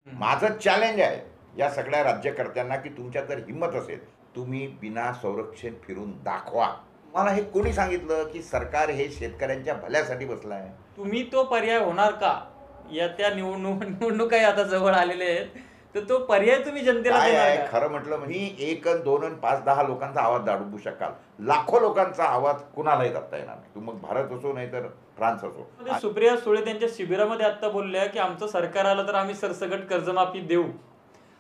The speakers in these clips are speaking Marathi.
माझं चॅलेंज आहे या सगळ्या राज्यकर्त्यांना की तुमच्यात जर हिंमत असेल तुम्ही बिना संरक्षण फिरून दाखवा. मला हे कोणी सांगितलं की सरकार हे शेतकऱ्यांच्या भल्यासाठी बसलं आहे? तुम्ही तो पर्याय होणार का? येत्या निवडणुका आता जवळ आलेल्या आहेत, तर तो पर्याय तुम्ही जनतेला काय देणार आहे का? खरं म्हटलं म्हणजे एक अन दोन अन पाच 10 लोकांचा आवाज दाडू शकाल, लाखो लोकांचा आवाज कुणालाही दाबता येणार नाही. तू मग भारत असो नाही तर फ्रान्स असो. मध्ये सुप्रिया सुळे त्यांच्या शिबिरामध्ये आता बोलल्या की आमचं सरकार आलं तर आम्ही सरसकट कर्जमाफी देऊ.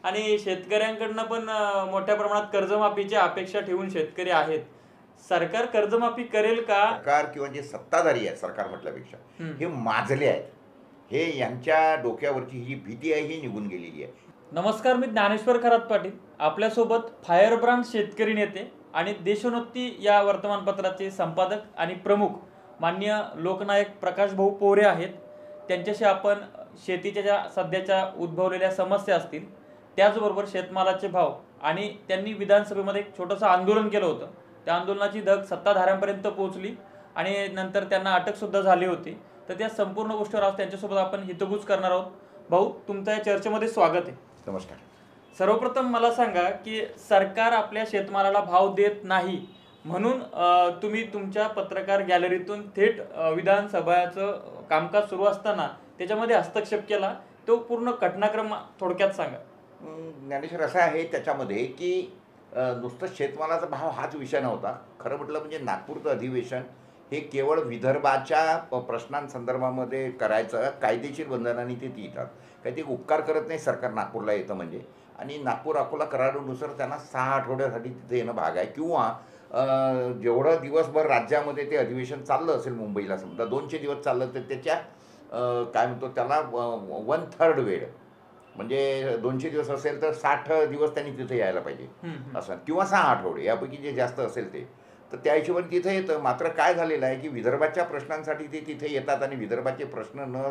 आणि शेतकऱ्यांकडनं पण मोठ्या प्रमाणात कर्जमाफीची अपेक्षा ठेवून शेतकरी आहेत. सरकार कर्जमाफी करेल का? सरकार किंवा जे सत्ताधारी आहेत सरकार म्हटल्यापेक्षा हे माजले आहेत. हे यांच्या डोक्यावरची ही जी भीती आहे ही निघून गेलेली आहे. नमस्कार, मी ज्ञानेश्वर खरात पाटील. आपल्यासोबत फायरब्रँड शेतकरी नेते आणि देशोन्नती या वर्तमानपत्राचे संपादक आणि प्रमुख माननीय लोकनायक प्रकाश भाऊ पोरे आहेत. त्यांच्याशी आपण शेतीच्या ज्या सध्याच्या उद्भवलेल्या समस्या असतील, त्याचबरोबर शेतमालाचे भाव, आणि त्यांनी विधानसभेमध्ये एक छोटंसं आंदोलन केलं होतं, त्या आंदोलनाची धग सत्ताधाऱ्यांपर्यंत पोहोचली आणि नंतर त्यांना अटकसुद्धा झाली होती. तर त्या संपूर्ण गोष्टीवर आज त्यांच्यासोबत आपण हितगुज करणार आहोत. भाऊ, तुमचं या चर्चेमध्ये स्वागत आहे. नमस्कार. सर्वप्रथम मला सांगा की सरकार आपल्या शेतमालाला भाव देत नाही म्हणून तुम्ही तुमच्या पत्रकार गॅलरीतून थेट विधानसभाचं कामकाज सुरू असताना त्याच्यामध्ये हस्तक्षेप केला. तो पूर्ण घटनाक्रम थोडक्यात सांगा. ज्ञानेश्वर असं आहे त्याच्यामध्ये की नुसतं शेतमालाचा भाव हाच विषय नव्हता. खरं म्हटलं म्हणजे नागपूरचं अधिवेशन हे केवळ विदर्भाच्या प्रश्नांसंदर्भामध्ये करायचं कायदेशीर बंधनाने ते येतात. काही ते उपकार करत नाही सरकार नागपूरला येतं म्हणजे. आणि नागपूर अकोला करारानुसार त्यांना 6 आठवड्यासाठी तिथे येणं भाग आहे. किंवा जेवढं दिवसभर राज्यामध्ये ते अधिवेशन चाललं असेल, मुंबईला समजा 200 दिवस चाललं, तर त्याच्या काय म्हणतो त्याला 1/3 वेळ, म्हणजे 200 दिवस असेल तर 60 दिवस त्यांनी तिथे यायला पाहिजे असं, किंवा 6 आठवडे यापैकी जे जास्त असेल ते. तर त्या हिशोबाने तिथे येतं. मात्र काय झालेलं आहे की विदर्भाच्या प्रश्नांसाठी ते तिथे येतात आणि विदर्भाचे प्रश्न न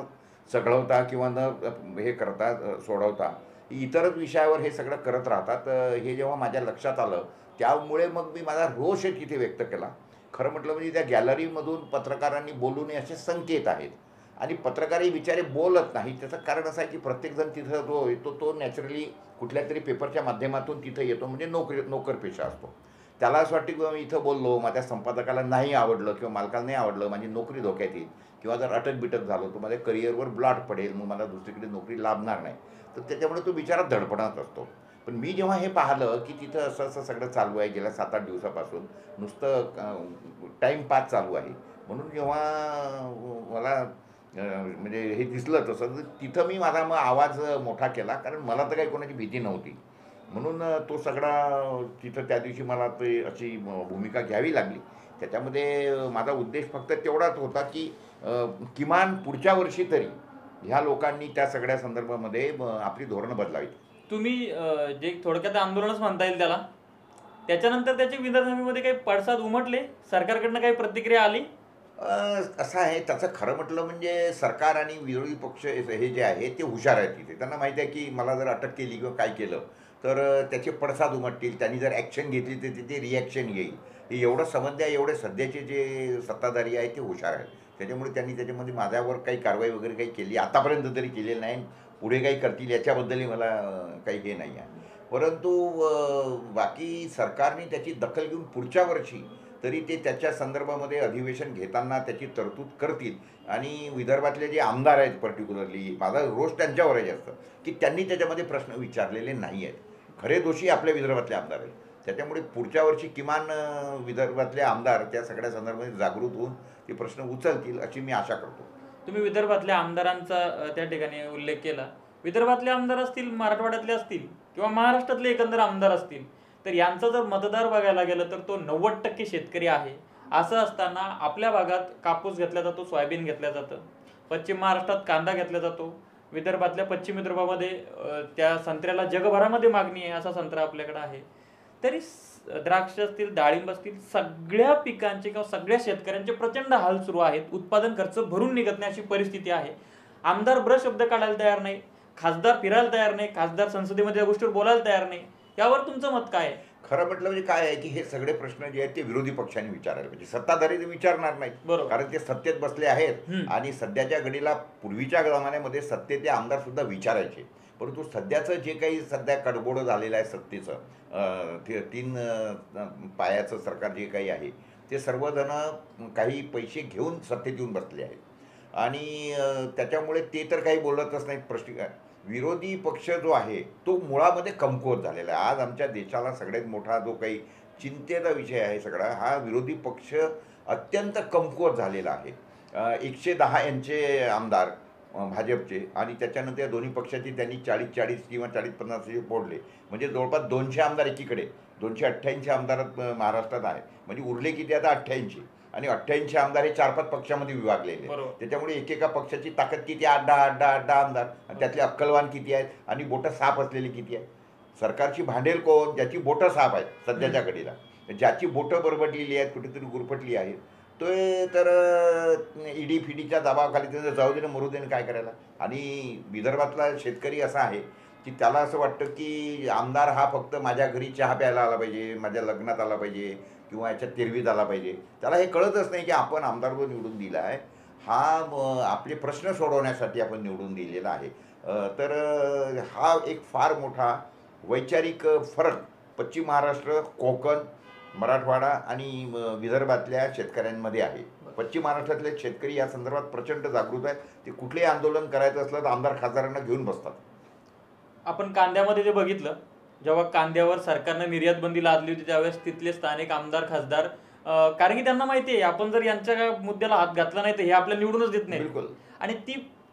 सगळवता किंवा न हे करता सोडवता इतरच विषयावर हे सगळं करत राहतात. हे जेव्हा माझ्या लक्षात आलं त्यामुळे मग मी माझा रोष तिथे व्यक्त केला. खरं म्हटलं म्हणजे त्या गॅलरीमधून पत्रकारांनी बोलू नये असे संकेत आहेत आणि पत्रकारही बिचारे बोलत नाही. त्याचं कारण असं आहे की प्रत्येकजण तिथं जो येतो तो नॅचरली कुठल्या तरी पेपरच्या माध्यमातून तिथं येतो, म्हणजे नोकर पेशा असतो. त्याला असं वाटतं की मी इथं बोललो, माझ्या संपादकाला नाही आवडलं किंवा मालकाला नाही आवडलं, माझी नोकरी धोक्यात येईल किंवा जर अटक बिटक झालं तर माझ्या करिअरवर ब्लॉट पडेल, मग मला दुसरीकडे नोकरी लाभणार नाही. तर त्याच्यामुळे तो बिचारा धडपडत असतो. पण मी जेव्हा हे पाहिलं की तिथं असं असं सगळं चालू आहे गेल्या 7-8 दिवसापासून, नुसतं टाईमपास चालू आहे, म्हणून जेव्हा मला म्हणजे हे दिसलं तसं, तर तिथं मी माझा मग आवाज मोठा केला. कारण मला तर काही कोणाची भीती नव्हती. म्हणून तो सगळा तिथं त्या दिवशी मला ते अशी भूमिका घ्यावी लागली. त्याच्यामध्ये माझा उद्देश फक्त तेवढाच होता की किमान पुढच्या वर्षी तरी ह्या लोकांनी त्या सगळ्या संदर्भामध्ये आपली धोरणं बदलावीत. तुम्ही जे थोडक्यात आंदोलनच म्हणता येईल त्याला, त्याच्यानंतर त्याचे विधानसभेमध्ये काही पडसाद उमटले, सरकारकडनं काही प्रतिक्रिया आली? असं आहे त्याचं खरं म्हटलं म्हणजे सरकार आणि विरोधी पक्ष हे जे आहे ते हुशार आहेत तिथे. त्यांना माहिती आहे की मला जर अटक केली किंवा काय केलं तर त्याचे पडसाद उमटतील, त्यांनी जर ॲक्शन घेतली तर तिथे रिॲक्शन येईल. हे एवढं समजण्या एवढे सध्याचे जे सत्ताधारी आहेत ते हुशार आहेत. त्याच्यामुळे त्यांनी त्याच्यामध्ये माझ्यावर काही कारवाई वगैरे काही केली आतापर्यंत तरी केलेली नाही. पुढे काही करतील याच्याबद्दलही मला काही हे नाही आहे. परंतु बाकी सरकारने त्याची दखल घेऊन पुढच्या वर्षी तरी ते त्याच्या संदर्भामध्ये अधिवेशन घेताना त्याची तरतूद करतील. आणि विदर्भातले जे आमदार आहेत पर्टिक्युलरली, माझा रोष त्यांच्यावर आहे जास्त की त्यांनी त्याच्यामध्ये प्रश्न विचारलेले नाही आहेत. खरे दोषी आपल्या विदर्भातले आमदार आहेत. त्याच्यामुळे पुढच्या वर्षी किमान विदर्भातले आमदार त्या सगळ्या संदर्भामध्ये जागृत होऊन ते प्रश्न उचलतील अशी मी आशा करतो. तुम्ही विदर्भातल्या आमदारांचा त्या ठिकाणी उल्लेख केला. विदर्भातले आमदार असतील, मराठवाड्यातले असतील किंवा महाराष्ट्रातले एकंदर आमदार असतील, तर यांचा जर मतदार बघायला गेलं तर तो 90% शेतकरी आहे. असं असताना आपल्या भागात कापूस घेतला जातो, सोयाबीन घेतलं जातं, पश्चिम महाराष्ट्रात कांदा घेतला जातो, विदर्भातल्या पश्चिम विदर्भामध्ये त्या संत्र्याला जगभरामध्ये मागणी आहे, असा संत्रा आपल्याकडे आहे. तरी द्राक्ष असतील, डाळिंब असतील, सगळ्या पिकांचे किंवा सगळ्या शेतकऱ्यांचे प्रचंड हाल सुरू आहेत. उत्पादन खर्च भरून निघत नाही अशी परिस्थिती आहे. आमदार शब्द काढायला तयार नाही, खासदार फिरायला तयार नाही, खासदार संसदेमध्ये या गोष्टीवर बोलायला तयार नाही. यावर तुमचं मत काय आहे? खरं म्हटलं म्हणजे काय आहे की हे सगळे प्रश्न जे आहेत ते विरोधी पक्षांनी विचारायला पाहिजे. सत्ताधारी ते विचारणार नाहीत. बरोबर. कारण ते सत्तेत बसले आहेत आणि सध्याच्या घडीला पूर्वीच्या जमान्यामध्ये सत्तेचे आमदार सुद्धा विचारायचे. परंतु सध्याचं जे काही सध्या कडबोडं झालेलं आहे सत्तेचं, ते 3 पायाचं सरकार जे काही आहे ते सर्वजण काही पैसे घेऊन सत्तेत येऊन बसले आहेत आणि त्याच्यामुळे ते तर काही बोलतच नाहीत. विरोधी पक्ष जो आहे तो मुळामध्ये कमकुवत झालेला आहे. आज आमच्या देशाला सगळ्यात मोठा जो काही चिंतेचा विषय आहे सगळा, हा विरोधी पक्ष अत्यंत कमकुवत झालेला आहे. 110 यांचे आमदार भाजपचे, आणि त्याच्यानंतर या दोन्ही पक्षाचे त्यांनी 40-40 किंवा 40-50 फोडले, म्हणजे जवळपास 200 आमदार एकीकडे, 288 आमदार महाराष्ट्रात आहे. म्हणजे उरले किती आता? 88. आणि 88 आमदार हे 4-5 पक्षामध्ये विभागलेले. त्याच्यामुळे एकेका पक्षाची ताकद किती? 8-10 आमदार. आणि त्यातले अक्कलवान किती आहेत आणि बोटं साफ असलेले किती आहेत? सरकारची भांडेल कोण? ज्याची बोटं साफ आहेत सध्याच्या घडीला, ज्याची बोटं बरबटलेली आहेत, कुठेतरी गुरफटली आहेत, तो तर ईडी फिडीच्या दबावाखाली त्याचं जाऊ देणं मरू देणं काय करायला. आणि विदर्भातला शेतकरी असा आहे की त्याला असं वाटतं की आमदार हा फक्त माझ्या घरी चहा प्यायला आला पाहिजे, माझ्या लग्नात आला पाहिजे किंवा याच्यात तेरवीत आला पाहिजे. त्याला हे कळतच नाही की आपण आमदार जो निवडून दिला आहे हा आपले प्रश्न सोडवण्यासाठी आपण निवडून दिलेला आहे. तर हा एक फार मोठा वैचारिक फरक पश्चिम महाराष्ट्र, कोकण, मराठवाडा आणि विदर्भातल्या शेतकऱ्यांमध्ये आहे. पश्चिम महाराष्ट्रातले शेतकरी या संदर्भात प्रचंड जागृत आहेत. ते कुठलेही आंदोलन करायचं असलं तर आमदार खासदारांना घेऊन बसतात. आपण कांद्यामध्ये जे बघितलं, जेव्हा कांद्यावर सरकारनं निर्यात बंदी लादली होती त्यावेळेस तिथले स्थानिक आमदार खासदार, कारण की त्यांना माहिती आहे आपण जर यांच्या मुद्द्याला हात घातला नाही तर हे आपल्याला निवडूनच देत नाही. बिलकुल. आणि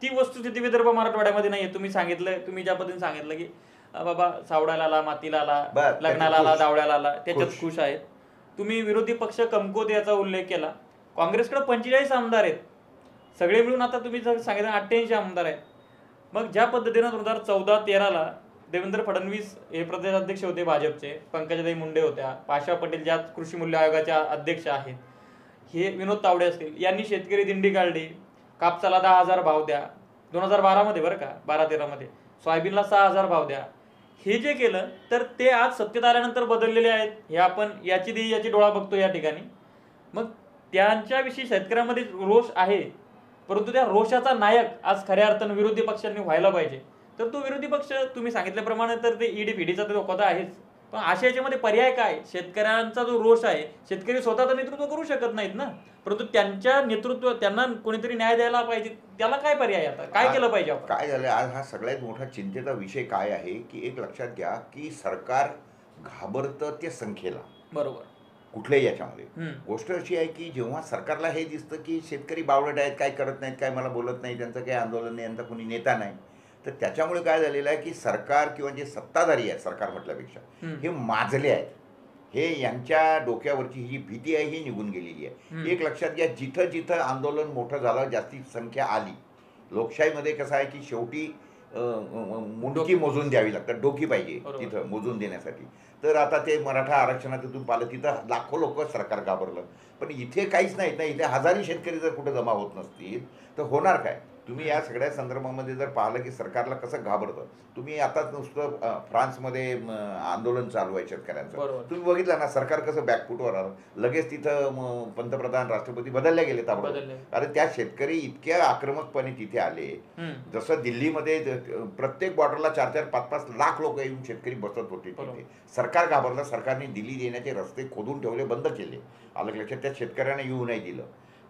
ती वस्तुस्थिती विदर्भ मराठवाड्यामध्ये नाहीये. तुम्ही ज्या पद्धतीने सांगितलं की बाबा सावडायला आला, मातीला आला, लग्नाला आला, दावड्याला आला, त्याच्यात खुश आहेत. तुम्ही विरोधी पक्ष कमकुवत याचा उल्लेख केला. काँग्रेसकडे 45 आमदार आहेत, सगळे मिळून आता तुम्ही जर सांगितलं 88 आमदार आहेत. मग ज्या पद्धतीनं 2014-13ला देवेंद्र फडणवीस हे प्रदेशाध्यक्ष होते भाजपचे, पंकजाताई मुंडे होत्या, पाशा पटेल ज्या कृषी मूल्य आयोगाच्या अध्यक्ष आहेत, हे विनोद तावडे असतील, यांनी शेतकरी दिंडी काढली, कापसाला 10,000 भाव द्या 2012 बरं का, 12-13 सोयाबीनला 6,000 भाव द्या. हे जे केलं तर ते आज सत्तेत आल्यानंतर बदललेले आहेत. हे आपण याची डोळा बघतो या ठिकाणी. मग त्यांच्याविषयी शेतकऱ्यांमध्ये रोष आहे, परंतु त्या रोषाचा नायक आज खऱ्या अर्थानं विरोधी पक्षांनी व्हायला पाहिजे. तर तो विरोधी पक्ष तुम्ही सांगितल्याप्रमाणे तर ते ईडी फिडीचा तो धोका आहेच, पण अशा याच्यामध्ये पर्याय काय? शेतकऱ्यांचा जो रोष आहे, शेतकरी स्वतःचं नेतृत्व करू शकत नाहीत ना, परंतु त्यांना कोणीतरी न्याय द्यायला पाहिजे. त्याला काय पर्याय? आता काय केलं पाहिजे? काय झालं आज हा सगळ्यात मोठा चिंतेचा विषय काय आहे की एक लक्षात घ्या की सरकार घाबरतं ते संख्येला. बरोबर. कुठल्याही याच्यामध्ये गोष्ट अशी आहे की जेव्हा सरकारला हे दिसतं की शेतकरी बावळट आहेत, काय करत नाहीत, काय मला बोलत नाही, त्यांचं काही आंदोलन नाही, यांचा कोणी नेता नाही, तर त्याच्यामुळे काय झालेलं आहे की सरकार किंवा जे सत्ताधारी आहेत, सरकार म्हटल्यापेक्षा हे माजले आहेत. हे यांच्या डोक्यावरची ही जी भीती आहे ही निघून गेलेली आहे. एक लक्षात घ्या, जिथं जिथं आंदोलन मोठं झालं, जास्ती संख्या आली, लोकशाहीमध्ये कसं आहे की शेवटी मुंडकी मोजून द्यावी लागतात, डोकी पाहिजे तिथं मोजून देण्यासाठी. तर आता ते मराठा आरक्षणातून पाहिलं, तिथं लाखो लोक सरकार घाबरलं. पण इथे काहीच नाहीत ना, इथे हजारी शेतकरी जर कुठे जमा होत नसतील तर होणार काय? तुम्ही या सगळ्या संदर्भामध्ये जर पाहिलं की सरकारला कसं घाबरतं. तुम्ही आता नुसतं फ्रान्समध्ये आंदोलन चालू आहे शेतकऱ्यांचं, तुम्ही बघितलं ना सरकार कसं बॅकफुटवर आलं. लगेच तिथं पंतप्रधान, राष्ट्रपती बदलले गेले ताबडतोब. कारण त्या शेतकरी इतक्या आक्रमकपणे तिथे आले. जसं दिल्लीमध्ये प्रत्येक बॉर्डरला 4-4, 5-5 लाख लोक येऊन शेतकरी बसत होते तिथे. सरकार घाबरलं. सरकारने दिल्ली येण्याचे रस्ते खोदून ठेवले, बंद केले. आलं लक्षात? त्या शेतकऱ्यांना येऊ नाही दिलं.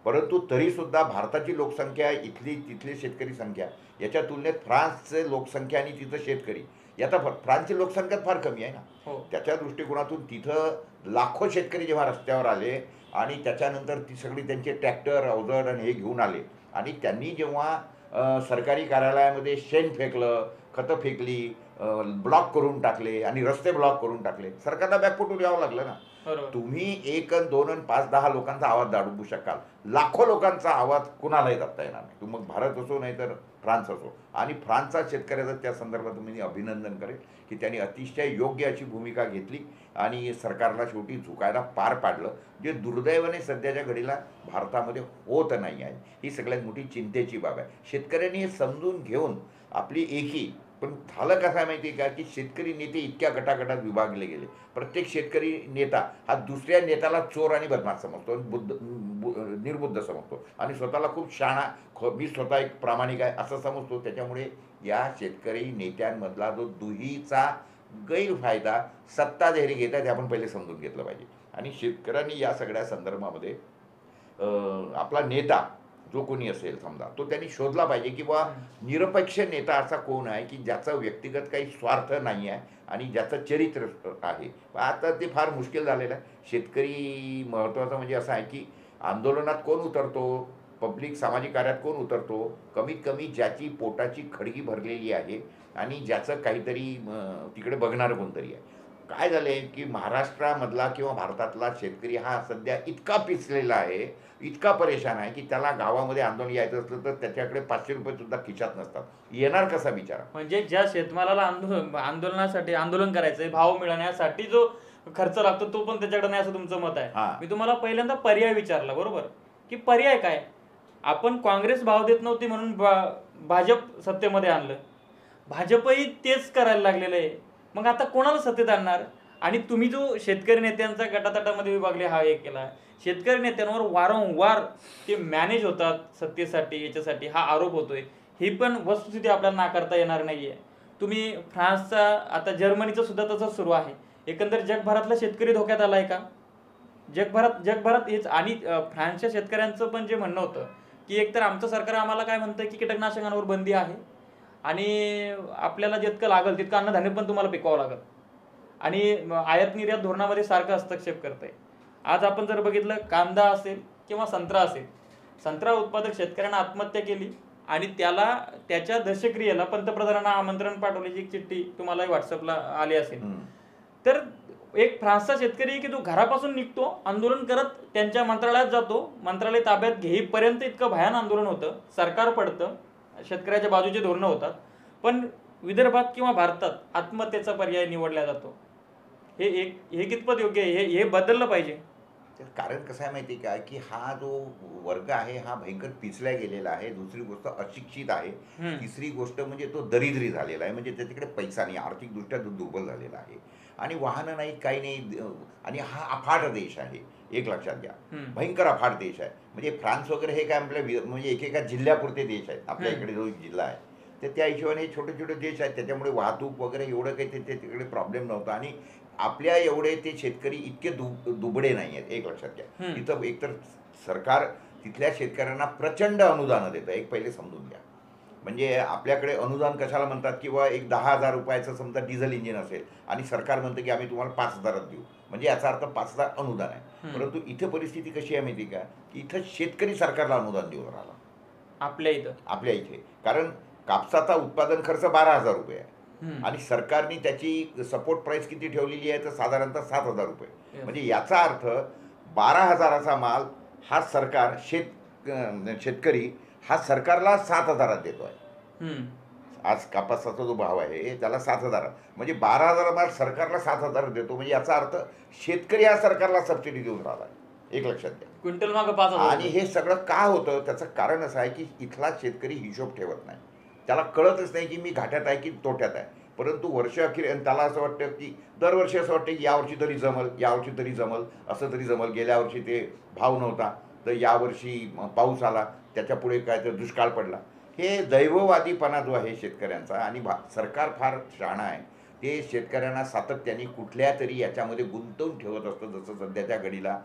परंतु तरीसुद्धा भारताची लोकसंख्या, तिथली शेतकरी संख्या याच्या तुलनेत फ्रान्सचे लोकसंख्या आणि तिथं शेतकरी, याचा फ्रान्सची लोकसंख्या फार कमी आहे ना. त्याच्या दृष्टिकोनातून तिथं लाखो शेतकरी जेव्हा रस्त्यावर आले आणि त्याच्यानंतर ती सगळी त्यांचे ट्रॅक्टर, अवजड आणि हे घेऊन आले आणि त्यांनी जेव्हा सरकारी कार्यालयामध्ये शेण फेकलं, खतं फेकली, ब्लॉक करून टाकले आणि रस्ते ब्लॉक करून टाकले, सरकारला बॅकफुटवर यावं लागलं ना. तुम्ही 1, 2, 5, 10 लोकांचा आवाज दाबू शकाल, लाखो लोकांचा आवाज कुणालाही दाबता येणार नाही. मग भारत असो नाही तर फ्रान्स असो. आणि फ्रान्सचा शेतकऱ्याचं त्या संदर्भात मी अभिनंदन करेन की त्यांनी अतिशय योग्य अशी भूमिका घेतली आणि सरकारला शेवटी झुकायला पार पाडलं, जे दुर्दैवाने सध्याच्या घडीला भारतामध्ये होत नाही आहे. ही सगळ्यात मोठी चिंतेची बाब आहे. शेतकऱ्यांनी हे समजून घेऊन आपली एकी, पण झालं कसं आहे माहिती आहे का की शेतकरी नेते इतक्या गटागटात विभागले गेले. प्रत्येक शेतकरी नेता हा दुसऱ्या नेत्याला चोर आणि बदमाश समजतो, निर्बुद्ध समजतो आणि स्वतःला खूप शहाणा, मी स्वतः एक प्रामाणिक आहे असं समजतो. त्याच्यामुळे या शेतकरी नेत्यांमधला जो दुहीचा गैरफायदा सत्ताधारी घेतात हे आपण पहिले समजून घेतलं पाहिजे. आणि शेतकऱ्यांनी या सगळ्या संदर्भामध्ये आपला नेता जो कोणी असेल समजा तो त्यांनी शोधला पाहिजे की बा निरपेक्ष नेता असा कोण आहे की ज्याचा व्यक्तिगत काही स्वार्थ नाही आहे आणि ज्याचं चरित्र आहे. आता ते फार मुश्किल झालेलं आहे. शेतकरी महत्त्वाचं म्हणजे असं आहे की आंदोलनात कोण उतरतो, पब्लिक सामाजिक कार्यात कोण उतरतो, कमीत कमी ज्याची पोटाची खडगी भरलेली आहे आणि ज्याचं काहीतरी तिकडे बघणारं कोणतरी आहे. काय झालं आहे की महाराष्ट्रामधला किंवा भारतातला शेतकरी हा सध्या इतका पिचलेला आहे, इतका परेशान आहे की त्याला गावामध्ये आंदोलन यायचं असलं तर त्याच्याकडे 500 रुपये सुद्धा खिशात नसतात. येणार कसा बिचारा? म्हणजे ज्या शेतमालाला आंदोलनासाठी आंदोलन करायचंय, भाव मिळण्यासाठी जो खर्च लागतो तो पण त्याच्याकडे नाही असं तुमचं मत आहे. मी तुम्हाला पहिल्यांदा पर्याय विचारला, बरोबर, की पर्याय काय? आपण काँग्रेस भाव देत नव्हती म्हणून भाजप सत्तेमध्ये आणलं, भाजपही तेच करायला लागलेलं आहे. मग आता कोणाला सत्तेत आणणार? आणि तुम्ही जो शेतकरी नेत्यांचा गटातटामध्ये विभागले हा एक केला, शेतकरी नेत्यांवर वारंवार ते मॅनेज होतात सत्तेसाठी, याच्यासाठी हा आरोप होतोय. ही पण वस्तुस्थिती आपल्याला नाकारता येणार नाहीये. तुम्ही फ्रान्सचा, आता जर्मनीचं सुद्धा तसंच सुरू आहे. एकंदर जगभरातला शेतकरी धोक्यात आलाय का? जगभरात हेच. आणि फ्रान्सच्या शेतकऱ्यांचं पण जे म्हणणं होतं की एकतर आमचं सरकार आम्हाला काय म्हणतंय की कीटकनाशकांवर बंदी आहे आणि आपल्याला जितकं लागेल तितकं अन्नधान्य पण तुम्हाला पिकवावं लागेल आणि आयात निर्यात धोरणामध्ये सारखं हस्तक्षेप करत आहे. आज आपण जर बघितलं, कांदा असेल किंवा संत्रा असेल, संत्रा उत्पादक शेतकऱ्यांना आत्महत्या केली आणि त्याला त्याच्या दशक्रियेला पंतप्रधानांना आमंत्रण पाठवल्याची एक चिठ्ठी तुम्हालाही व्हॉट्सअपला आली असेल. तर एक फ्रान्सचा शेतकरी की तो घरापासून निघतो, आंदोलन करत त्यांच्या मंत्रालयात जातो, मंत्रालय ताब्यात घेईपर्यंत इतकं भयान आंदोलन होतं, सरकार पडतं, शेतकऱ्याच्या बाजूचे धोरणं होतात, पण विदर्भात किंवा भारतात आत्महत्येचा पर्याय निवडला जातो. हे कितपत योग्य आहे? हे बदललं पाहिजे. कारण कसं आहे माहिती का की हा जो वर्ग आहे हा भयंकर पिचल्या गेलेला आहे. दुसरी गोष्ट अशिक्षित आहे. तिसरी गोष्ट म्हणजे तो दरिद्री झालेला आहे, म्हणजे त्याच्याकडे पैसा नाही, आर्थिकदृष्ट्या दुर्बल झालेला आहे आणि वाहनं नाहीत, काही नाही. आणि हा अफाट देश आहे, एक लक्षात घ्या, भयंकर अफाट देश आहे. म्हणजे फ्रान्स वगैरे हे काय आपल्या म्हणजे एकेका जिल्ह्यापुरते देश आहेत. आपल्या इकडे जो जिल्हा आहे तर त्या हिशोबाने छोटे छोटे देश आहेत, त्याच्यामुळे वाहतूक वगैरे एवढं काही तिकडे प्रॉब्लेम नव्हता. आणि आपल्या एवढे ते शेतकरी इतके दुबळे नाही आहेत, एक लक्षात घ्या. तिथं एकतर सरकार तिथल्या शेतकऱ्यांना प्रचंड अनुदानं देतं, एक पहिले समजून घ्या. म्हणजे आपल्याकडे अनुदान कशाला म्हणतात, किंवा एक 10,000 रुपयाचं समजा डिझेल इंजिन असेल आणि सरकार म्हणतं की आम्ही तुम्हाला 5,000 देऊ, म्हणजे याचा अर्थ 5,000 अनुदान आहे. परंतु इथे परिस्थिती कशी आहे माहिती का, की इथं शेतकरी सरकारला अनुदान देऊन राहिला आपल्या इथे. कारण कापसाचा उत्पादन खर्च 12,000 रुपये आहे आणि सरकारने त्याची सपोर्ट प्राइस किती ठेवलेली आहे तर साधारणतः 7,000 रुपये. म्हणजे याचा अर्थ 12,000चा माल हा सरकार शेतकरी हा सरकारला 7,000 देतो आहे. आज कापसाचा जो भाव आहे त्याला 7,000, म्हणजे 12,000 माल सरकारला 7,000 देतो, म्हणजे याचा अर्थ शेतकरी हा सरकारला सबसिडी देऊन राहिला, एक लक्षात घ्या. क्विंटल मागं 5,000. आणि हे सगळं का होतं त्याचं कारण असं आहे की इथला शेतकरी हिशोब ठेवत नाही. त्याला कळतच नाही की मी घाट्यात आहे की तोट्यात आहे. परंतु वर्ष अखेर त्याला असं वाटतं की दरवर्षी असं वाटतं की यावर्षी तरी जमल, यावर्षी तरी जमल, असं तरी जमल. गेल्या वर्षी ते भाव नव्हता तर यावर्षी पाऊस आला, त्याच्या पुढे काय तर दुष्काळ पडला. हे दैववादीपणा जो आहे शेतकऱ्यांचा, आणि सरकार फार शहाणा आहे. ते शेतकऱ्यांना सातत्याने कुठल्या तरी याच्यामध्ये गुंतवून ठेवत असतं. जसं सध्याच्या घडीला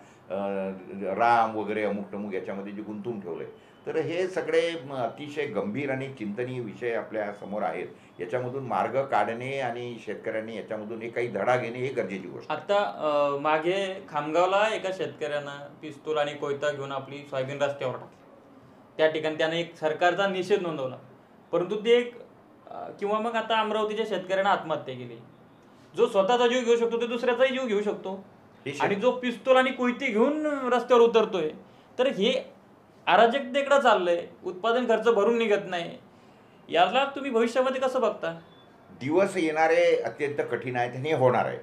राम वगैरे अमुक टमुक याच्यामध्ये जे गुंतवून ठेवलं आहे. तर हे सगळे अतिशय गंभीर आणि चिंतनीय विषय आपल्या समोर आहेत. याच्यामधून मार्ग काढणे आणि शेतकऱ्यांनी याच्यामधून एक काही धडा घेणे हे गरजेची गोष्ट. आता मागे खामगावला एका शेतकऱ्यानं पिस्तूल आणि कोयता घेऊन आपली सोयाबीन रस्त्यावर टाकली. त्या ठिकाणी त्याने एक सरकारचा निषेध नोंदवला, परंतु ते एक किंवा मग आता अमरावतीच्या शेतकऱ्यानं आत्महत्या केली. जो स्वतःचा जीव घेऊ शकतो ते दुसऱ्याचाही जीव घेऊ शकतो, आणि जो पिस्तूल आणि कोयती घेऊन रस्त्यावर उतरतोय, तर हे अराजकतेकडे चाललंय. उत्पादन खर्च भरून निघत नाही. याला तुम्ही भविष्यामध्ये कसं बघता? दिवस येणारे अत्यंत कठीण आहेत आणि हे होणार आहे.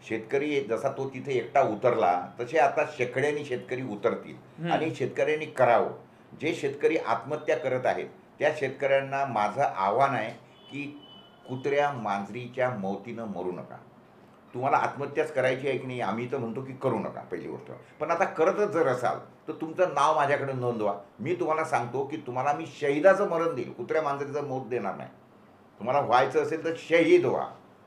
शेतकरी जसा तो तिथे एकटा उतरला तसे आता शेकड्यांनी शेतकरी उतरतील आणि शेतकऱ्यांनी करावं. जे शेतकरी आत्महत्या करत आहेत त्या शेतकऱ्यांना माझं आव्हान आहे की कुत्र्या मांजरीच्या मौतीनं मरू नका. तुम्हाला आत्महत्याच करायची आहे की नाही, आम्ही तर म्हणतो की करू नका पहिली गोष्ट. पण आता करतच जर असाल तर तुमचं नाव माझ्याकडे नोंदवा. मी तुम्हाला सांगतो की तुम्हाला मी शहिदाचं मरण देईल, कुत्र्या मांजरीचं मौत देणार नाही. तुम्हाला व्हायचं असेल तर शहीद व्हा.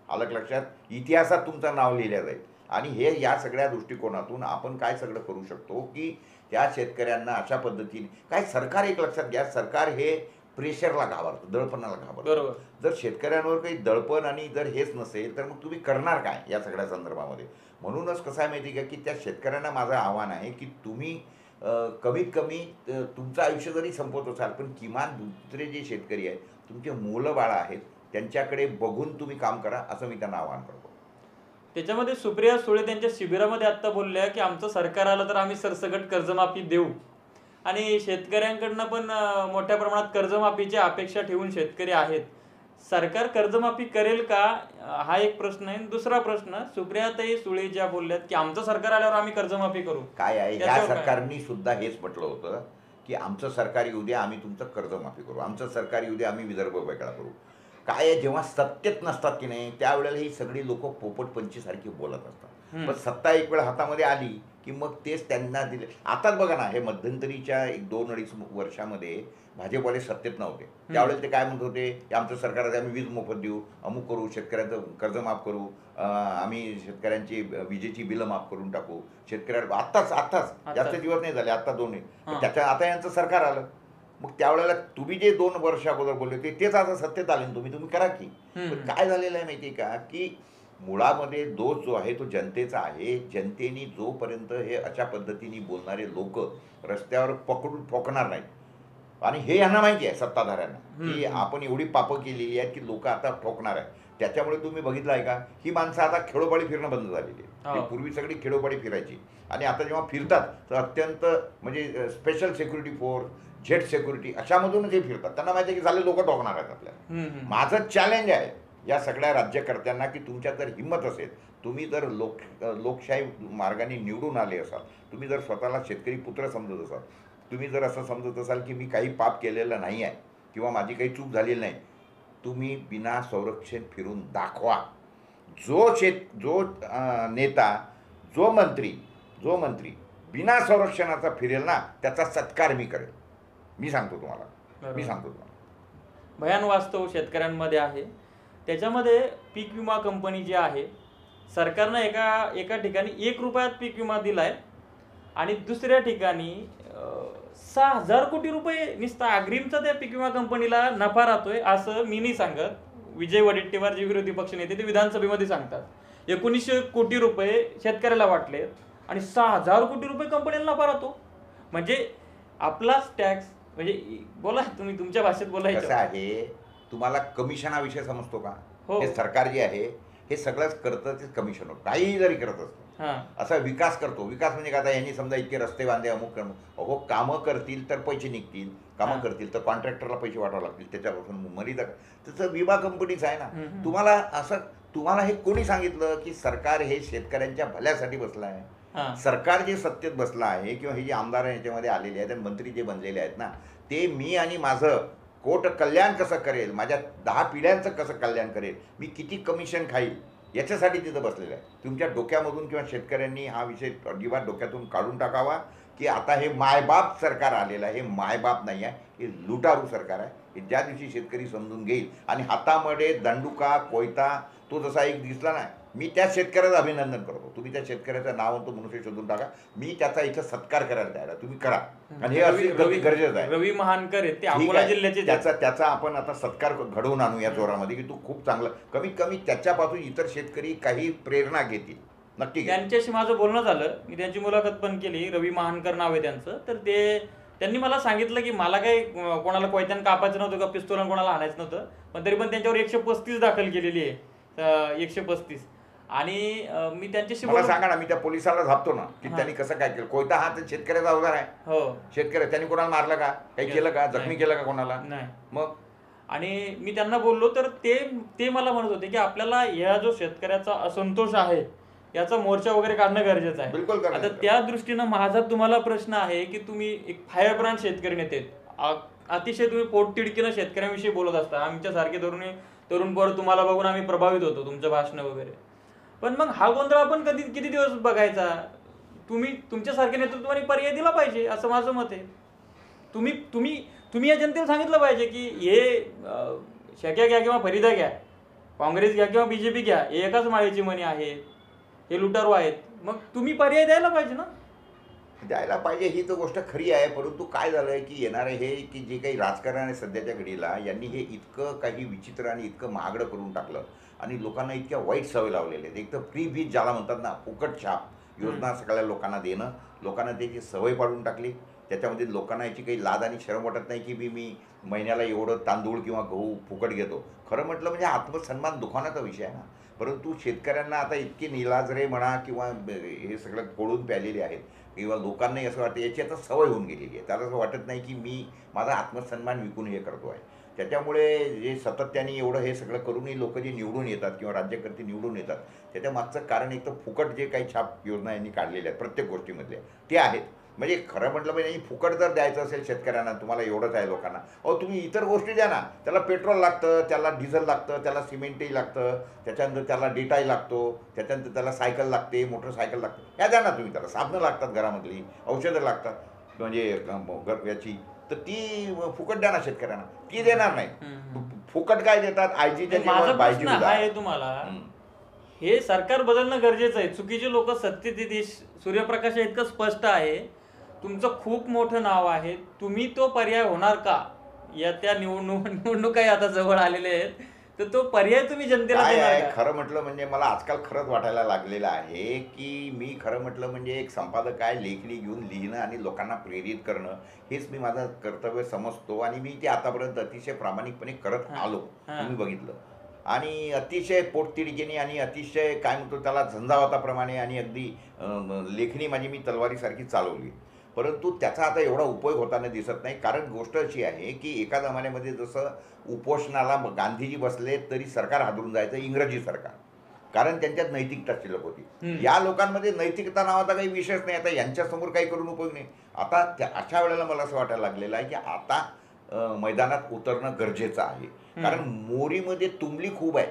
आलं का लक्षात? इतिहासात तुमचं नाव लिहिलं जाईल. आणि हे या सगळ्या दृष्टिकोनातून आपण काय सगळं करू शकतो की त्या शेतकऱ्यांना अशा पद्धतीने काय सरकार, एक लक्षात घ्या, सरकार हे प्रेशरला घाबरतं, दडपणाला घाबरतं. बरोबर. जर शेतकऱ्यांवर काही दडपण आणि जर हेच नसेल तर मग तुम्ही करणार काय या सगळ्या संदर्भामध्ये? म्हणूनच कसं आहे माहिती आहे का की त्या शेतकऱ्यांना माझं आव्हान आहे की तुम्ही कमीत कमी तुमचं आयुष्य जरी संपवत असाल पण किमान दुसरे जे शेतकरी आहेत, तुमचे मुलं बाळं आहेत, त्यांच्याकडे बघून तुम्ही काम करा, असं मी त्यांना आवाहन करतो. त्याच्यामध्ये सुप्रिया सुळे त्यांच्या शिबिरामध्ये आता बोलल्या की आमचं सरकार आलं तर आम्ही सरसकट कर्जमाफी देऊ, आणि शेतकऱ्यांकडनं पण मोठ्या प्रमाणात कर्जमाफीची अपेक्षा ठेवून शेतकरी आहेत. सरकार कर्जमाफी करेल का, हा एक प्रश्न आहे. दुसरा प्रश्न, सुप्रियाताई सुळे ज्या बोलल्यात की आमचं सरकार आल्यावर आम्ही कर्जमाफी करू, काय आहे, या त्याच्यावर काय? सरकारनी सुद्धा हेच म्हटलं होतं की आमचं सरकार येऊ द्या, आम्ही तुमचं कर्जमाफी करू, आमचं सरकार येऊ द्या, आम्ही विदर्भ वेगळा करू. काय आहे, जेव्हा सत्तेत नसतात की नाही त्यावेळेला ही सगळी लोक पोपटपंचीसारखी बोलत असतात. पण सत्ता एक वेळ हातामध्ये आली की मग तेच त्यांना दिले. आताच बघा ना, हे मध्यंतरीच्या 1-2-2.5 वर्षामध्ये भाजपवाले सत्तेत नव्हते, त्यावेळेला ते काय म्हणत होते की आमचं सरकार आहे, आम्ही वीज मोफत देऊ, अमुक करू, शेतकऱ्यांचं कर्ज माफ करू, आम्ही शेतकऱ्यांची विजेची बिलं माफ करून टाकू शेतकऱ्यांना. आत्ताच जास्त दिवस नाही झाले, आत्ता 2 त्याच्या आता यांचं सरकार आलं. मग त्यावेळेला तुम्ही जे 2 वर्ष अगोदर बोलले होते तेच आता सत्तेत आले, तुम्ही करा की. पण काय झालेलं आहे माहिती आहे का की मुळामध्ये दोष जो आहे तो जनतेचा आहे. जनतेने जोपर्यंत हे अशा पद्धतीने बोलणारे लोक रस्त्यावर पकडून ठोकणार नाहीत, आणि हे यांना माहिती आहे सत्ताधाऱ्यांना की आपण एवढी पापं केलेली आहेत की लोक आता ठोकणार आहेत. त्याच्यामुळे तुम्ही बघितलं आहे का, ही माणसं आता खेडोपाडी फिरणं बंद झालेली आहे. पूर्वी सगळी खेडोपाडी फिरायची, आणि आता जेव्हा फिरतात तर अत्यंत म्हणजे special security force, jet security अशामधूनच हे फिरतात. त्यांना माहिती आहे की झाले लोक ठोकणार आहेत आपल्याला. माझं चॅलेंज आहे या सगळ्या राज्यकर्त्यांना की तुमच्यात जर हिंमत असेल, तुम्ही जर लोकशाही मार्गाने निवडून आले असाल, तुम्ही जर स्वतःला शेतकरी पुत्र समजत असाल, तुम्ही जर असं समजत असाल की मी काही पाप केलेलं नाही आहे किंवा माझी काही चूक झालेली नाही, तुम्ही बिना संरक्षण फिरून दाखवा. जो नेता, जो मंत्री बिना संरक्षणाचा फिरेल ना, त्याचा सत्कार मी करेल. मी सांगतो तुम्हाला. भयान वास्तव शेतकऱ्यांमध्ये आहे. त्याच्यामध्ये पीक विमा कंपनी जी आहे, सरकारनं एका ठिकाणी 1 रुपयात पीक विमा दिलाय, आणि दुसऱ्या ठिकाणी 6,000 कोटी रुपये नुसता अग्रिमचा त्या पीक विमा कंपनीला नफा राहतोय, असं मी नाही सांगत. विजय वडेट्टीवार जे विरोधी पक्ष नेते ते विधानसभेमध्ये सांगतात. 1900 कोटी रुपये शेतकऱ्याला वाटले आणि 6,000 कोटी रुपये कंपनीला नफा राहतो. म्हणजे आपलाच टॅक्स, म्हणजे बोला तुम्ही तुमच्या भाषेत बोलायचं. कसं आहे, तुम्हाला कमिशनाविषयी समजतो का? हो. हे सरकार जे आहे हे सगळंच करतं ते कमिशनवर, काही जरी करत असतं. असा विकास करतो. विकास म्हणजे काय, आता यांनी समजा इतके रस्ते बांधले, अमुक अहो कामं करतील तर पैसे निघतील, कामं करतील तर कॉन्ट्रॅक्टरला पैसे वाटावे लागतील, त्याच्यापासून मर्यादा. त्याचं विमा कंपनीच आहे ना. तुम्हाला हे कोणी सांगितलं की सरकार हे शेतकऱ्यांच्या भल्यासाठी बसलं आहे? सरकार जे सत्तेत बसलं आहे किंवा हे जे आमदार याच्यामध्ये आलेले आहेत आणि मंत्री जे बनलेले आहेत ना, ते मी आणि माझं कोट कल्याण कसं करेल, माझ्या 10 पिढ्यांचं कसं कल्याण करेल, मी किती कमिशन खाईल, याच्यासाठी तिथं बसलेलं आहे. तुमच्या डोक्यामधून किंवा शेतकऱ्यांनी हा विषय अजिबात डोक्यातून काढून टाकावा की आता हे मायबाप सरकार आलेलं आहे. हे मायबाप नाही आहे, हे लुटारू सरकार आहे. हे ज्या दिवशी शेतकरी समजून घेईल आणि हातामध्ये दंडुका, कोयता तो जसा एक दिसला नाही, मी त्या शेतकऱ्याचं अभिनंदन करतो. तुम्ही त्या शेतकऱ्याचं नाव तो मनुष्य शोधून टाका, मी त्याचा इथं सत्कार करायला तयार आहे. तुम्ही करा, आणि हे अगदी गरजेचं आहे. रवी महानकर ते अकोला जिल्ह्याचे, त्याचा आपण आता सत्कार घडवून आणू या जोरामध्ये की तू खूप चांगलं, कमीत कमी त्याच्यापासून इतर शेतकरी काही प्रेरणा घेतील. नक्की. त्यांच्याशी माझं बोलणं झालं, मी त्यांची मुलाखत पण केली. रवी महानकर नाव आहे त्यांचं. तर त्यांनी मला सांगितलं की मला काही कोणाला कोयत्यानं कापायचं नव्हतं का पिस्तोलन कोणाला आणायचं नव्हतं, पण तरी पण त्यांच्यावर 135 दाखल केलेली आहे. 135. आणि मी त्यांच्याशी मला सांगा ना, मी त्या पोलिसाला झापतो ना की त्यांनी कसं काय केलं. कोयता हा तर शेतकऱ्याचा अवजार आहे. हो, शेतकऱ्या त्यांनी कोणाला मारलं का, काही केलं का, जखमी केलं का कोणाला? नाही. मग आणि मी त्यांना बोललो तर ते मला म्हणत होते की आपल्याला या जो शेतकऱ्याचा असंतोष आहे याचा मोर्चा वगैरे काढणं गरजेचं आहे. बिलकुल. आता त्या दृष्टीनं माझा तुम्हाला प्रश्न आहे की तुम्ही एक फायर ब्रँड शेतकरी नेते, अतिशय तुम्ही पोटतिडकीनं शेतकऱ्यांविषयी बोलत असता. आमच्यासारखे तरुण पोरं तुम्हाला बघून आम्ही प्रभावित होतो, तुमचं भाषण वगैरे. पण मग हा गोंधळ आपण किती दिवस बघायचा? तुमच्यासारख्या नेतृत्वाने पर्याय दिला पाहिजे, असं माझं मत आहे. तुम्ही या जनतेला सांगितलं पाहिजे की शक्या घ्या किंवा फरीदा घ्या, काँग्रेस घ्या किंवा बीजेपी घ्या, हे एकाच माळेची मणी आहेत, हे लुटारू आहेत. मग तुम्ही पर्याय द्यायला पाहिजे ना. द्यायला पाहिजे, ही तर गोष्ट खरी आहे. परंतु काय झालं आहे की येणारे हे की जे काही राजकारण आहे सध्याच्या घडीला, यांनी हे इतकं काही विचित्र आणि इतकं महागडं करून टाकलं आणि लोकांना इतक्या वाईट सवय लावलेल्या आहेत. एक तर फ्री बीज ज्याला म्हणतात ना, फुकट छाप योजना सगळ्या लोकांना देणं, लोकांना त्याची सवय पाडून टाकली. त्याच्यामध्ये लोकांना याची काही लाज आणि शरम वाटत नाही की मी महिन्याला एवढं तांदूळ किंवा गहू फुकट घेतो. खरं म्हटलं म्हणजे आत्मसन्मान दुखावण्याचा विषय आहे ना. परंतु शेतकऱ्यांना आता इतके निलाजरे म्हणा किंवा हे सगळं कोळून प्यालेले आहेत किंवा लोकांनाही असं वाटतं, याची आता सवय होऊन गेलेली आहे. त्याला असं वाटत नाही की मी माझा आत्मसन्मान विकून हे करतो आहे. त्याच्यामुळे जे सातत्याने एवढं हे सगळं करूनही लोक जे निवडून येतात किंवा राज्यकर्ते निवडून येतात, त्याच्या मागचं कारण एक तर फुकट जे काही छाप योजना यांनी काढलेल्या आहेत प्रत्येक गोष्टीमधल्या ते आहेत. म्हणजे खरं म्हटलं म्हणजे फुकट जर द्यायचं असेल शेतकऱ्यांना, तुम्हाला एवढंच आहे लोकांना, तुम्ही इतर गोष्टी द्या ना. त्याला पेट्रोल लागतं, त्याला डिझेल लागतं, त्याला सिमेंटही लागतं, त्याच्यानंतर त्याला डेटाही लागतो, त्याच्यानंतर त्याला सायकल लागते, मोटरसायकल लागते, ह्या द्या ना तुम्ही. त्याला साधनं लागतात घरामधली, औषधं लागतात म्हणजे याची, तर ती फुकट द्या ना शेतकऱ्यांना. ती देणार नाही. फुकट काय देतात, आयजीच्या माझा प्रश्न हा आहे तुम्हाला, हे सरकार बदलणं गरजेचं आहे. चुकीचे लोक सत्तेत येतील. सूर्यप्रकाश इतकं स्पष्ट आहे, तुमचं खूप मोठं नाव आहे, तुम्ही तो पर्याय होणार का? या त्या निवडणुकाही आता जवळ आलेले आहेत, तर तो पर्याय तुम्ही जनतेला देणार का? खरं म्हटलं म्हणजे मला आजकाल खरंच वाटायला लागलेलं आहे की मी खरं म्हटलं म्हणजे एक संपादक आहे, लेखणी घेऊन लिहिणं आणि लोकांना प्रेरित करणं हेच मी माझं कर्तव्य समजतो आणि मी ते आतापर्यंत अतिशय प्रामाणिकपणे करत आलो, तुम्ही बघितलं. आणि अतिशय पोटतिडकीने आणि अतिशय काय म्हणतो त्याला झंझावाताप्रमाणे आणि अगदी लेखणी माझी मी तलवारीसारखी चालवली. परंतु त्याचा आता एवढा उपयोग होताना दिसत नाही. कारण गोष्ट अशी आहे की एका जमान्यामध्ये जसं उपोषणाला गांधीजी बसले तरी सरकार हादरून जायचं, इंग्रजी सरकार, कारण त्यांच्यात नैतिकता शिल्लक होती. या लोकांमध्ये नैतिकता नावाचा काही विषयच नाही. आता यांच्यासमोर काही करून उपयोग नाही. आता अशा वेळेला मला असं वाटायला लागलेलं आहे की आता मैदानात उतरणं गरजेचं आहे. कारण मोरीमध्ये तुंबली खूप आहे,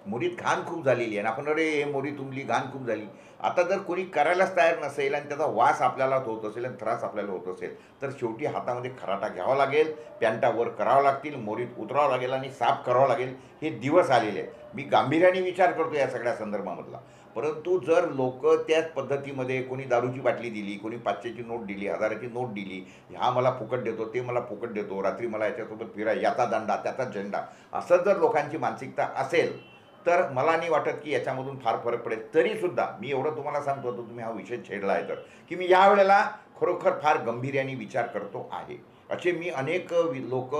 मोरीत घाण खूप झालेली आहे. आपण अरे मोरी तुंबली, घाण खूप झाली. आता जर कोणी करायलाच तयार नसेल आणि त्याचा वास आपल्याला होत असेल आणि त्रास आपल्याला होत असेल, तर शेवटी हातामध्ये खराटा घ्यावा लागेल, पॅन्टा वर करावं लागतील, मोरीत उतरावं लागेल आणि साफ करावं लागेल. हे दिवस आलेले आहेत. मी गांभीर्याने विचार करतो या सगळ्या संदर्भामधला. परंतु जर लोक त्याच पद्धतीमध्ये कोणी दारूची बाटली दिली, कोणी 500ची नोट दिली, 1000ची नोट दिली, हा मला फुकट देतो, ते मला फुकट देतो, रात्री मला याच्यासोबत फिरा, याचा दंडा त्याचा झेंडा, असं जर लोकांची मानसिकता असेल तर मला नाही वाटत की याच्यामधून फार फरक पडेल. तरीसुद्धा मी एवढं तुम्हाला सांगतो, तुम्ही हा विषय छेडला आहे तर, की मी यावेळेला खरोखर फार गंभीर्याने विचार करतो आहे. असे मी अनेक लोक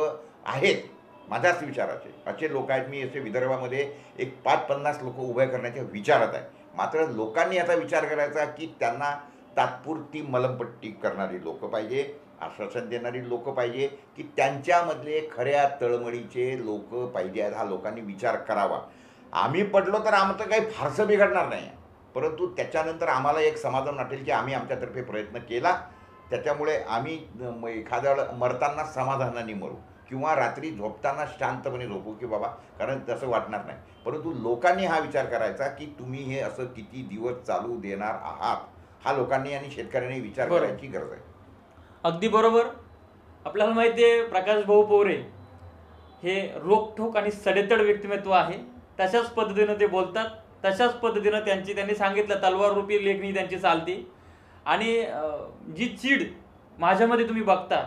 आहेत माझ्याच विचाराचे, असे लोक आहेत. मी असे विदर्भामध्ये एक 5-50 लोक उभे करण्याच्या विचारात आहे. मात्र लोकांनी याचा विचार करायचा की त्यांना तात्पुरती मलमपट्टी करणारी लोक पाहिजे, आश्वासन देणारी लोक पाहिजे, की त्यांच्यामधले खऱ्या तळमळीचे लोक पाहिजे आहेत. हा लोकांनी विचार करावा. आम्ही पडलो तर आमचं काही फारसं बिघडणार नाही, परंतु त्याच्यानंतर आम्हाला एक समाधान वाटेल की आम्ही आमच्यातर्फे प्रयत्न केला. त्याच्यामुळे आम्ही एखाद्या वेळेला मरताना समाधानाने मरू किंवा रात्री झोपताना शांतपणे झोपू की बाबा, कारण तसं वाटणार नाही. परंतु लोकांनी हा विचार करायचा की तुम्ही हे असं किती दिवस चालू देणार आहात, हा लोकांनी आणि शेतकऱ्यांनी विचार करायची गरज आहे. अगदी बरोबर. आपल्याला माहिती आहे प्रकाश भाऊ पोरे हे रोखठोक आणि सडेतड व्यक्तिमत्व आहे. तशाच पद्धतीनं ते बोलतात, तशाच पद्धतीनं त्यांनी सांगितलं तलवार रूपी लेखणी त्यांची चालती. आणि जी चीड माझ्यामध्ये तुम्ही बघता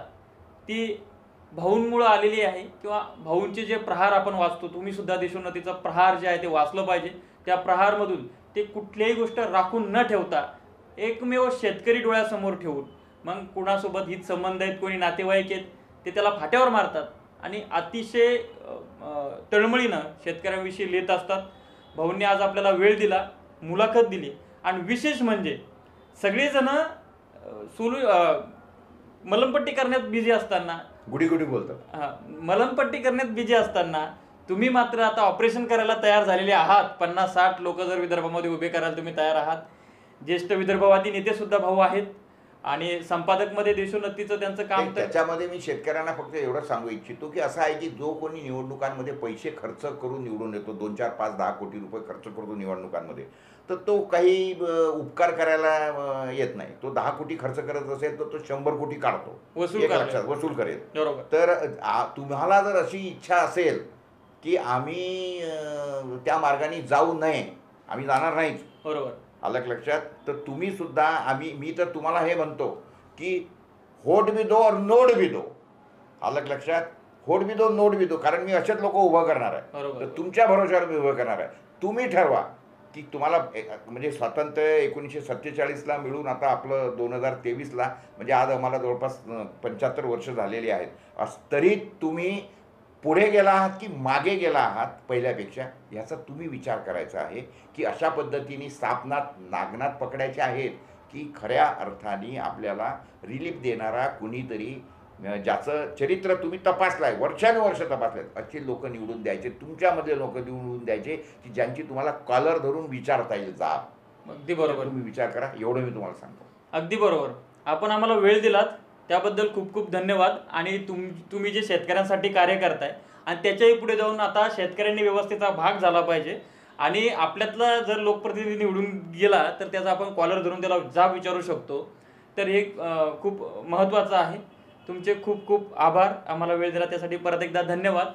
ती भाऊंमुळं आलेली आहे किंवा भाऊंचे जे प्रहार आपण वाचतो, तुम्ही सुद्धा देशोन्नतीचा प्रहार जे आहे ते वाचलं पाहिजे. त्या प्रहारमधून ते कुठल्याही गोष्ट राखून न ठेवता एकमेव शेतकरी डोळ्यासमोर ठेवून, मग कुणासोबत हित संबंध आहेत, कोणी नातेवाईक आहेत, ते त्याला फाट्यावर मारतात आणि अतिशय तळमळीनं शेतकऱ्यांविषयी लिहित असतात. भाऊंनी आज आपल्याला वेळ दिला, मुलाखत दिली आणि विशेष म्हणजे सगळेजण मलमपट्टी करण्यात बिझी असताना, गुडी बोलतात, मलमपट्टी करण्यात बिझी असताना तुम्ही मात्र आता ऑपरेशन करायला तयार झालेले आहात. 50-60 लोक जर विदर्भामध्ये उभे करायला तुम्ही तयार आहात. ज्येष्ठ विदर्भवादी नेते सुद्धा भाऊ आहेत आणि संपादकमध्ये देशोन्नतीचं त्यांचं काम. त्याच्यामध्ये मी शेतकऱ्यांना फक्त एवढं सांगू इच्छितो की असं आहे की जो कोणी निवडणुकांमध्ये पैसे खर्च करून निवडून येतो, 2, 4, 5, 10 कोटी रुपये खर्च करतो निवडणुकांमध्ये, तर तो काही उपकार करायला येत नाही. तो 10 कोटी खर्च करत असेल तर तो 100 कोटी काढतो, वसूल लक्षात वसूल करेल. बरोबर. तर तुम्हाला जर अशी इच्छा असेल की आम्ही त्या मार्गाने जाऊ नये, आम्ही जाणार नाहीच. बरोबर. आलं का लक्षात? तर तुम्ही सुद्धा मी तर तुम्हाला हे म्हणतो की होट बी दो और नोट बी दो. आलं का लक्षात? होट बी दो नोट बी दो, कारण मी असेच लोक उभं करणार आहे. बरोबर. तर तुमच्या भरोश्यावर मी उभं करणार आहे. तुम्ही ठरवा की तुम्हाला म्हणजे स्वातंत्र्य 1947ला मिळून आता आपलं 2023ला म्हणजे आज आम्हाला जवळपास 75 वर्ष झालेली आहेत. तरी तुम्ही पुढे गेला आहात की मागे गेला आहात पहिल्यापेक्षा, ह्याचा तुम्ही विचार करायचा आहे की अशा पद्धतीने सापनात नागनात पकडायचे आहेत की खऱ्या अर्थाने आपल्याला रिलीफ देणारा कुणीतरी ज्याचं चरित्र तुम्ही तपासलाय, वर्षानुवर्ष तपासलेत, असे लोक निवडून द्यायचे, तुमच्यामध्ये लोक निवडून द्यायचे की ज्यांची तुम्हाला कॉलर धरून विचारता येईल जाब. अगदी बरोबर. तुम्ही विचार करा, एवढं मी तुम्हाला सांगतो. अगदी बरोबर. आपण आम्हाला वेळ दिलात त्याबद्दल खूप खूप धन्यवाद. आणि तुम्ही जे शेतकऱ्यांसाठी कार्य करताय आणि त्याच्याही पुढे जाऊन आता शेतकऱ्यांनी व्यवस्थेचा भाग झाला पाहिजे आणि आपल्यातला जर लोकप्रतिनिधी निवडून गेला तर त्याचा आपण कॉलर धरून त्याला जाब विचारू शकतो. तर हे खूप महत्त्वाचं आहे. तुमचे खूप खूप आभार. आम्हाला वेळ दिला त्यासाठी परत एकदा धन्यवाद.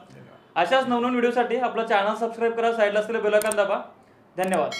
अशाच नवनवीन व्हिडिओसाठी आपला चॅनल सबस्क्राईब करा, साईडला असलेलं बेल आयकॉन दाबा. धन्यवाद.